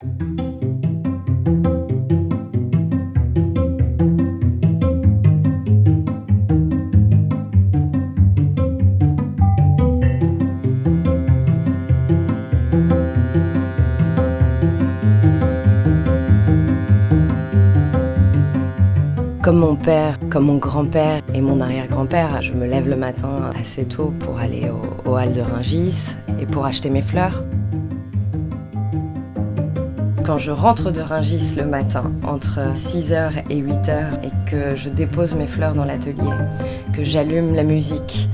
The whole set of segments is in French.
Comme mon père, comme mon grand-père et mon arrière-grand-père, je me lève le matin assez tôt pour aller aux Halles de Rungis et pour acheter mes fleurs. Quand je rentre de Rungis le matin, entre 6h et 8h, et que je dépose mes fleurs dans l'atelier, que j'allume la musique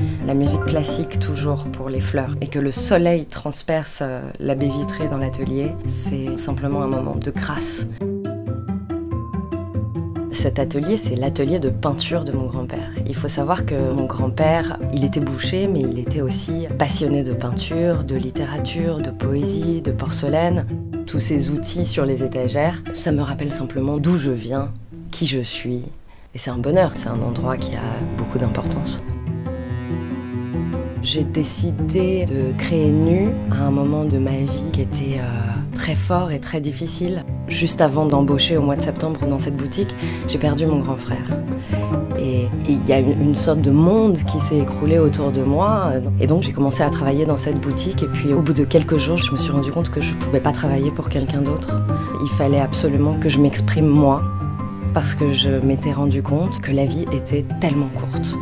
classique toujours pour les fleurs, et que le soleil transperce la baie vitrée dans l'atelier, c'est simplement un moment de grâce. Cet atelier, c'est l'atelier de peinture de mon grand-père. Il faut savoir que mon grand-père, il était boucher, mais il était aussi passionné de peinture, de littérature, de poésie, de porcelaine. Tous ces outils sur les étagères, ça me rappelle simplement d'où je viens, qui je suis. Et c'est un bonheur, c'est un endroit qui a beaucoup d'importance. J'ai décidé de créer Nu à un moment de ma vie qui était très fort et très difficile. Juste avant d'embaucher au mois de septembre dans cette boutique, j'ai perdu mon grand frère. Et il y a une sorte de monde qui s'est écroulé autour de moi. Et donc j'ai commencé à travailler dans cette boutique. Et puis au bout de quelques jours, je me suis rendu compte que je ne pouvais pas travailler pour quelqu'un d'autre. Il fallait absolument que je m'exprime moi, parce que je m'étais rendu compte que la vie était tellement courte.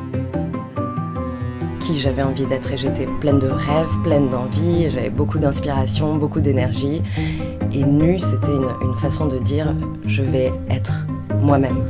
Qui j'avais envie d'être, et j'étais pleine de rêves, pleine d'envie, j'avais beaucoup d'inspiration, beaucoup d'énergie. Et Nu, c'était une façon de dire je vais être moi-même.